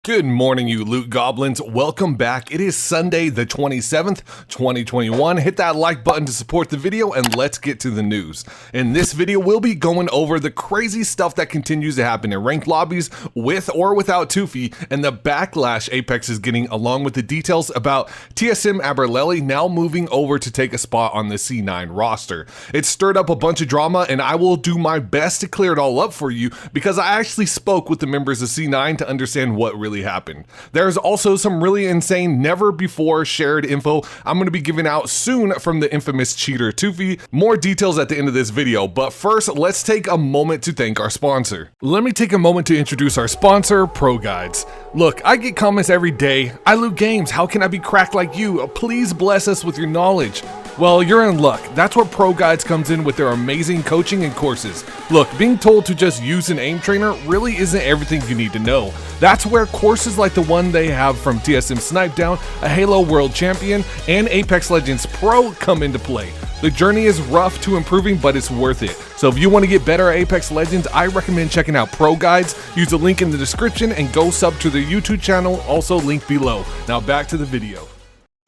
Good morning, you loot goblins. Welcome back. It is Sunday the 27th, 2021. Hit that like button to support the video and let's get to the news. In this video, we'll be going over the crazy stuff that continues to happen in ranked lobbies with or without tufi and the backlash Apex is getting, along with the details about TSM Albralelie now moving over to take a spot on the C9 roster. It stirred up a bunch of drama and I will do my best to clear it all up for you because I actually spoke with the members of C9 to understand what really happened. There's also some really insane, never before shared info I'm going to be giving out soon from the infamous cheater tufi. More details at the end of this video, but first let's take a moment to thank our sponsor. Let me take a moment to introduce our sponsor, Pro Guides. Look, I get comments every day. iLootGames, how can I be cracked like you? Please bless us with your knowledge. Well, you're in luck. That's where Pro Guides comes in with their amazing coaching and courses. Look, being told to just use an aim trainer really isn't everything you need to know. That's where courses like the one they have from TSM Snipedown, a Halo World Champion, and Apex Legends Pro come into play. The journey is rough to improving, but it's worth it. So if you want to get better at Apex Legends, I recommend checking out Pro Guides. Use the link in the description and go sub to their YouTube channel, also linked below. Now back to the video.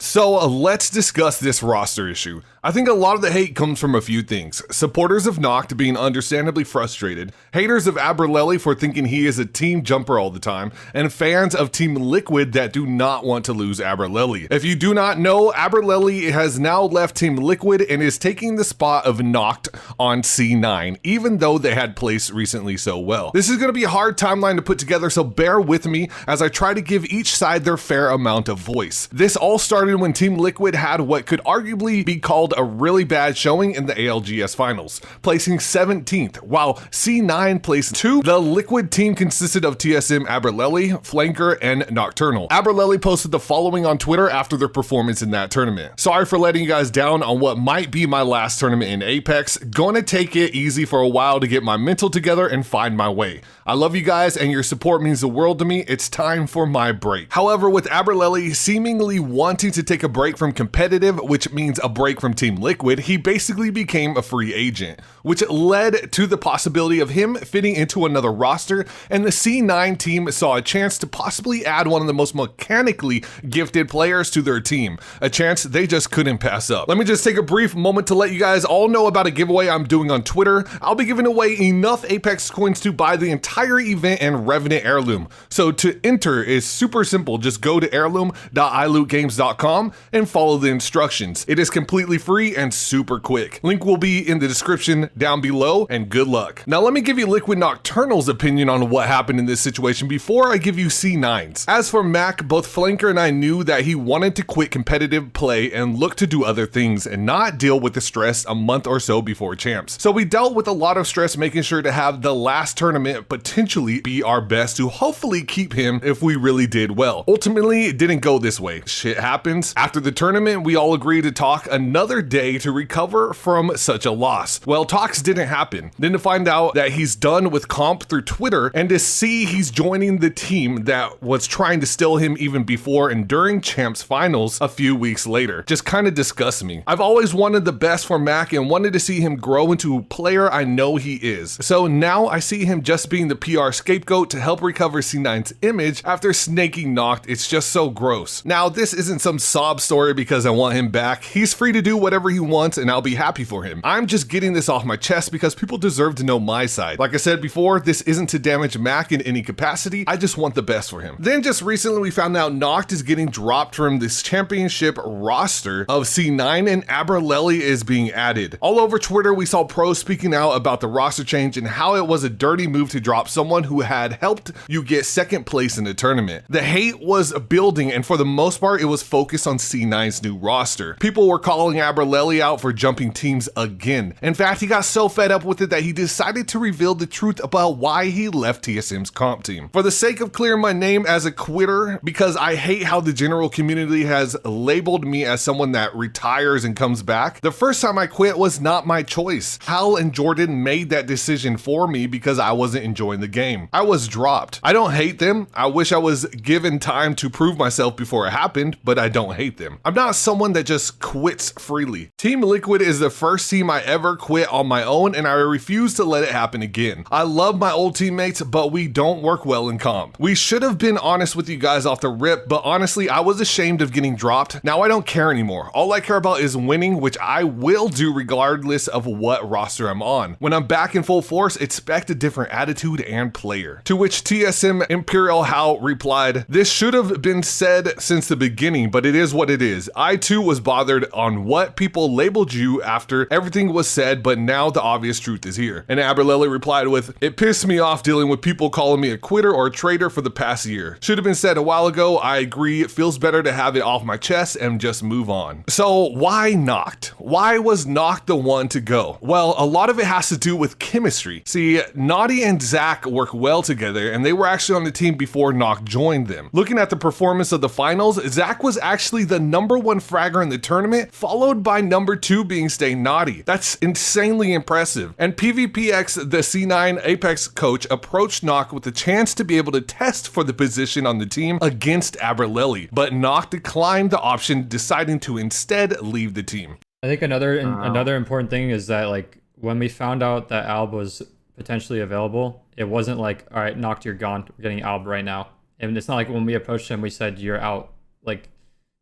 So let's discuss this roster issue. I think a lot of the hate comes from a few things. Supporters of Knoqd being understandably frustrated, haters of Albralelie for thinking he is a team jumper all the time, and fans of Team Liquid that do not want to lose Albralelie. If you do not know, Albralelie has now left Team Liquid and is taking the spot of Knoqd on C9, even though they had placed recently so well. This is going to be a hard timeline to put together, so bear with me as I try to give each side their fair amount of voice. This all started when Team Liquid had what could arguably be called a really bad showing in the ALGS finals, placing 17th, while C9 placed 2. The Liquid team consisted of TSM Albralelie, Flanker, and Nocturnal. Albralelie posted the following on Twitter after their performance in that tournament. Sorry for letting you guys down on what might be my last tournament in Apex. Gonna take it easy for a while to get my mental together and find my way. I love you guys and your support means the world to me. It's time for my break. However, with Albralelie seemingly wanting to take a break from competitive, which means a break from Team Liquid, he basically became a free agent, which led to the possibility of him fitting into another roster, and the C9 team saw a chance to possibly add one of the most mechanically gifted players to their team, a chance they just couldn't pass up. Let me just take a brief moment to let you guys all know about a giveaway I'm doing on Twitter. I'll be giving away enough Apex coins to buy the entire event and Revenant Heirloom. So to enter is super simple. Just go to heirloom.iLootGames.com and follow the instructions. It is completely free and super quick. Link will be in the description down below, and good luck. Now let me give you Liquid Nocturnal's opinion on what happened in this situation before I give you C9's. As for Mac, both Flanker and I knew that he wanted to quit competitive play and look to do other things and not deal with the stress a month or so before champs. So we dealt with a lot of stress making sure to have the last tournament potentially be our best to hopefully keep him if we really did well. Ultimately, it didn't go this way. Shit happens. After the tournament, we all agreed to talk another day to recover from such a loss. Well, talks didn't happen. Then to find out that he's done with comp through Twitter and to see he's joining the team that was trying to steal him even before and during champs finals a few weeks later just kind of disgusts me. I've always wanted the best for Mac and wanted to see him grow into a player I know he is. So now I see him just being the PR scapegoat to help recover C9's image after snaking Knoqd. It's just so gross. Now, this isn't some sob story because I want him back. He's free to do whatever he wants and I'll be happy for him. I'm just getting this off my chest because people deserve to know my side. Like I said before, this isn't to damage Mac in any capacity. I just want the best for him. Then just recently we found out Knoqd is getting dropped from this championship roster of C9 and Albralelie is being added. All over Twitter, we saw pros speaking out about the roster change and how it was a dirty move to drop someone who had helped you get second place in the tournament. The hate was building and for the most part, it was focused on C9's new roster. People were calling Albralelie out for jumping teams again. In fact, he got so fed up with it that he decided to reveal the truth about why he left TSM's comp team. For the sake of clearing my name as a quitter, because I hate how the general community has labeled me as someone that retires and comes back, the first time I quit was not my choice. Hal and Jordan made that decision for me because I wasn't enjoying join the game. I was dropped. I don't hate them. I wish I was given time to prove myself before it happened, but I don't hate them. I'm not someone that just quits freely. Team Liquid is the first team I ever quit on my own, and I refuse to let it happen again. I love my old teammates, but we don't work well in comp. We should have been honest with you guys off the rip, but honestly, I was ashamed of getting dropped. Now I don't care anymore. All I care about is winning, which I will do regardless of what roster I'm on. When I'm back in full force, expect a different attitude and player. To which TSM Imperial How replied, "This should have been said since the beginning, but it is what it is. I too was bothered on what people labeled you after everything was said, but now the obvious truth is here." And Albralelie replied with, "It pissed me off dealing with people calling me a quitter or a traitor for the past year. Should have been said a while ago. I agree. It feels better to have it off my chest and just move on." So why Knoqd? Why was Knoqd the one to go? Well, a lot of it has to do with chemistry. See, Naughty and Zach work well together, and they were actually on the team before Knoqd joined them. Looking at the performance of the finals, Zach was actually the #1 fragger in the tournament, followed by #2 being Stay Naughty. That's insanely impressive. And PvPX, the C9 Apex coach, approached Knoqd with a chance to be able to test for the position on the team against Albralelie, but Knoqd declined the option, deciding to instead leave the team. I think another important thing is that, like, when we found out that Alb was potentially available, it wasn't like, all right, Knoqd, you're gone, we're getting Alb right now. And it's not like when we approached him, we said, you're out. Like,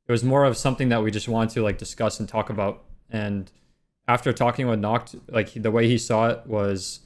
it was more of something that we just wanted to, like, discuss and talk about. And after talking with Knoqd, like, the way he saw it was,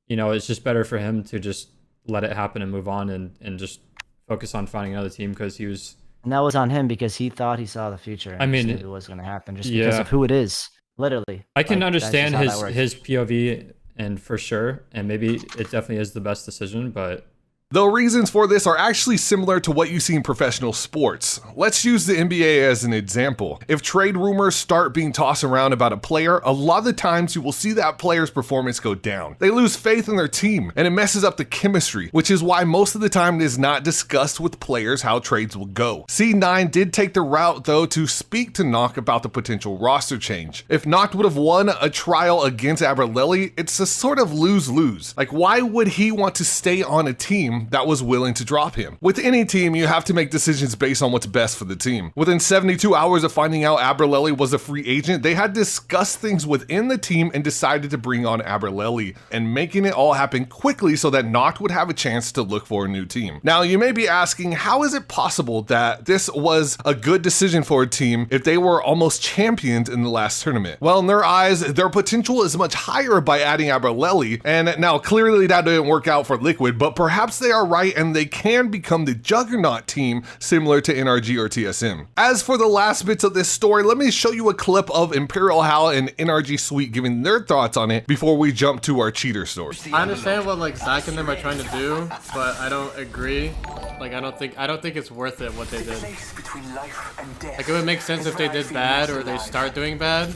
you know, it's just better for him to just let it happen and move on and just focus on finding another team, because he was... And that was on him because he thought he saw the future. I mean, it was going to happen just because of who it is. Literally. I can understand his POV, and for sure, and maybe it definitely is the best decision, but The reasons for this are actually similar to what you see in professional sports. Let's use the NBA as an example. If trade rumors start being tossed around about a player, a lot of the times you will see that player's performance go down. They lose faith in their team, and it messes up the chemistry, which is why most of the time it is not discussed with players how trades will go. C9 did take the route though to speak to Knoqd about the potential roster change. If Knoqd would have won a trial against Albralelie, it's a sort of lose-lose. Like, why would he want to stay on a team that was willing to drop him? With any team, you have to make decisions based on what's best for the team. Within 72 hours of finding out Albralelie was a free agent, they had discussed things within the team and decided to bring on Albralelie, and making it all happen quickly so that Knoqd would have a chance to look for a new team. Now, you may be asking, how is it possible that this was a good decision for a team if they were almost champions in the last tournament? Well, in their eyes, their potential is much higher by adding Albralelie, and now clearly that didn't work out for Liquid, but perhaps they are right and they can become the juggernaut team similar to NRG or TSM. As for the last bits of this story, let me show you a clip of Imperial Hal and NRG Sweet giving their thoughts on it before we jump to our cheater story. I understand what like Zach and them are trying to do, but I don't agree. Like I don't think it's worth it what they did. Like it would make sense if they did bad or they start doing bad,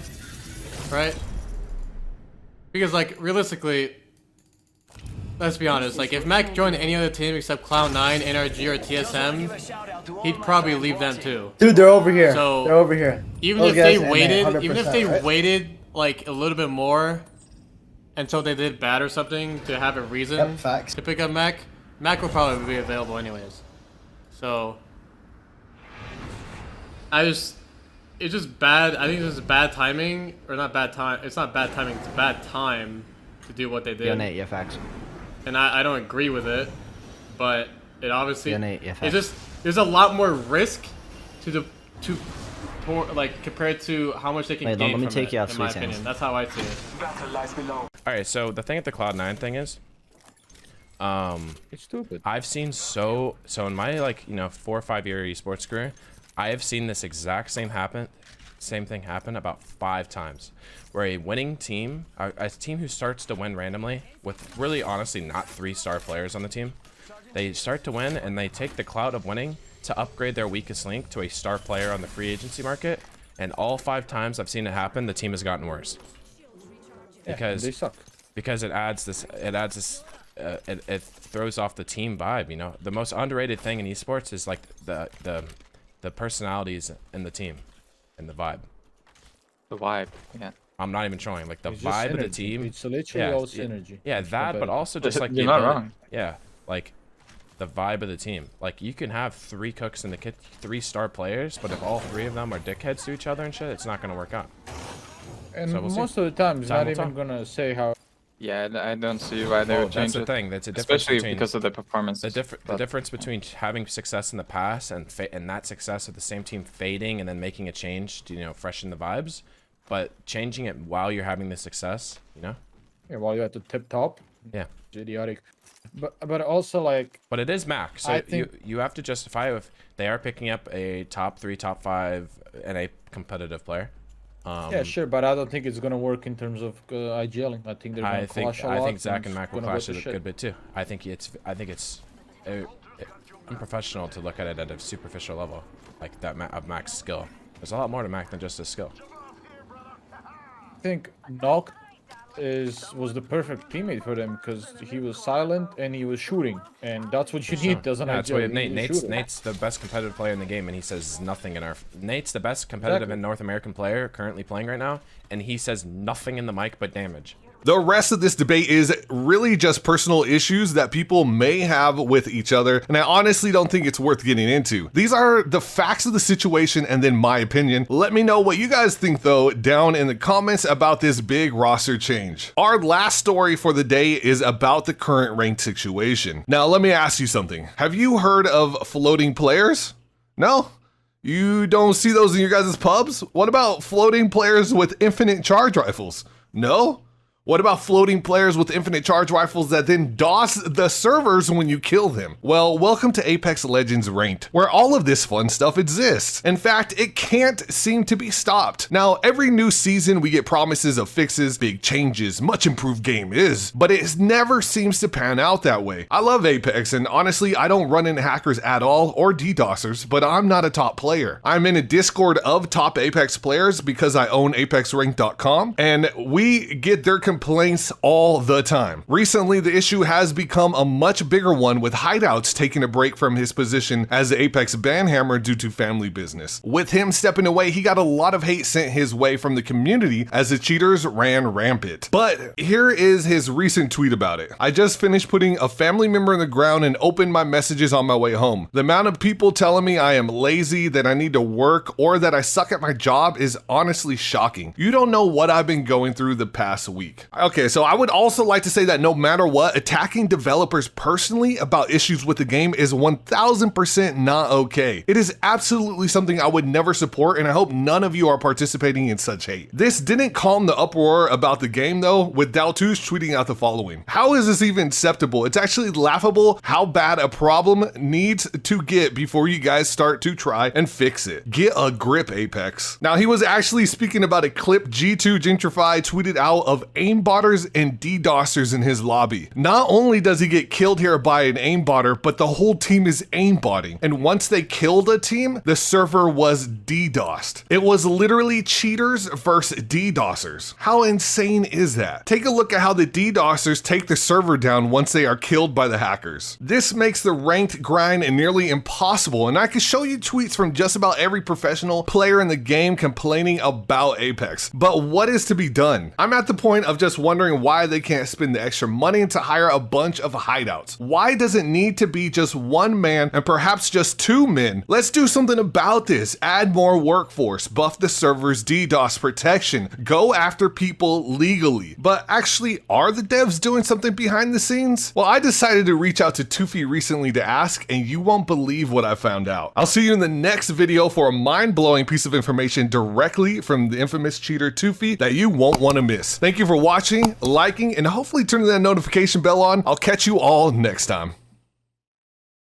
right? Because like realistically, let's be honest, like if Mac joined any other team except Cloud9, NRG, or TSM, he'd probably leave them too. Dude, they're over here. So they're over here. Even if they waited, like a little bit more until they did bad or something to have a reason to pick up Mac, Mac will probably be available anyways. So it's just bad. I think this is bad timing, or not bad time. It's not bad timing. It's bad time to do what they did. Yeah, Nate, yeah, facts. And I don't agree with it, but it obviously Yeah, it's just there's a lot more risk like compared to how much they can gain from it, in my opinion. That's how I see it. All right, so the thing at the Cloud9 thing is, it's stupid. I've seen so in my 4 or 5 year esports career, I have seen this exact same thing happen about 5 times, where a winning team, a team who starts to win randomly with really honestly not 3-star players on the team, they start to win and they take the clout of winning to upgrade their weakest link to a star player on the free agency market, and all 5 times I've seen it happen, the team has gotten worse. Because they suck. Because it throws off the team vibe. You know, the most underrated thing in esports is like the personalities in the team and the vibe. The vibe, yeah. I'm not even trolling. Like the It's just vibe of the synergy. team. It's literally Yeah, all yeah, synergy. Yeah, that, but also just like You're not wrong. Yeah, like the vibe of the team. Like you can have 3 cooks in the kit, 3 star players, but if all 3 of them are dickheads to each other and shit, it's not gonna work out. And So we'll see. most of the time, it's Time not will even tell. gonna say how. Yeah, I don't see why they Well, would that's change the it. thing. That's a difference Especially between because of the performance. the difference between having success in the past and that success of the same team fading and then making a change to, you know, freshen the vibes, but changing it while you're having the success, you know. Yeah, while you're at the tip top. Yeah. It's idiotic. But also like. But it is max. So I think you have to justify if they are picking up a top 3, top 5, and a competitive player. Yeah, sure, but I don't think it's gonna work in terms of IGLing. I think they're gonna clash a lot. I think Zach and it's Mac will gonna go clash to a shit. good bit too. I think it's unprofessional to look at it at a superficial level, like that of Mac's skill. There's a lot more to Mac than just his skill. I think Knoqd was the perfect teammate for them because he was silent and he was shooting, and that's what you need. Doesn't Yeah, that's what IGL. Nate's the best competitive player in the game, and he says nothing in our. Nate's the best competitive Exactly. and North American player currently playing right now, and he says nothing in the mic but damage. The rest of this debate is really just personal issues that people may have with each other, and I honestly don't think it's worth getting into. These are the facts of the situation and then my opinion. Let me know what you guys think though down in the comments about this big roster change. Our last story for the day is about the current ranked situation. Now let me ask you something. Have you heard of floating players? No? You don't see those in your guys' pubs? What about floating players with infinite charge rifles? No? What about floating players with infinite charge rifles that then DOS the servers when you kill them? Well, welcome to Apex Legends Ranked, where all of this fun stuff exists. In fact, it can't seem to be stopped. Now, every new season we get promises of fixes, big changes, much improved game is, but it never seems to pan out that way. I love Apex, and honestly, I don't run into hackers at all or DDoSers, but I'm not a top player. I'm in a Discord of top Apex players because I own ApexRank.com, and we get their complaints all the time. Recently, the issue has become a much bigger one with Hideouts taking a break from his position as the Apex banhammer due to family business. With him stepping away, he got a lot of hate sent his way from the community as the cheaters ran rampant. But here is his recent tweet about it. I just finished putting a family member in the ground and opened my messages on my way home. The amount of people telling me I am lazy, that I need to work, or that I suck at my job is honestly shocking. You don't know what I've been going through the past week. Okay, so I would also like to say that no matter what, attacking developers personally about issues with the game is 1000% not okay. It is absolutely something I would never support, and I hope none of you are participating in such hate. This didn't calm the uproar about the game though, with Daltoosh tweeting out the following. How is this even acceptable? It's actually laughable how bad a problem needs to get before you guys start to try and fix it. Get a grip, Apex. Now, he was actually speaking about a clip G2 Gentrify tweeted out of aimbotters and DDoSers in his lobby. Not only does he get killed here by an aimbotter, but the whole team is aimbotting. And once they killed a team, the server was DDoSed. It was literally cheaters versus DDoSers. How insane is that? Take a look at how the DDoSers take the server down once they are killed by the hackers. This makes the ranked grind nearly impossible, and I can show you tweets from just about every professional player in the game complaining about Apex. But what is to be done? I'm at the point of just wondering why they can't spend the extra money to hire a bunch of hideouts. Why does it need to be just one man and perhaps just 2 men? Let's do something about this. Add more workforce, buff the server's DDoS protection, go after people legally. But actually, are the devs doing something behind the scenes? Well, I decided to reach out to Tufi recently to ask, and you won't believe what I found out. I'll see you in the next video for a mind-blowing piece of information directly from the infamous cheater Tufi that you won't want to miss. Thank you for watching, liking, and hopefully turning that notification bell on. I'll catch you all next time.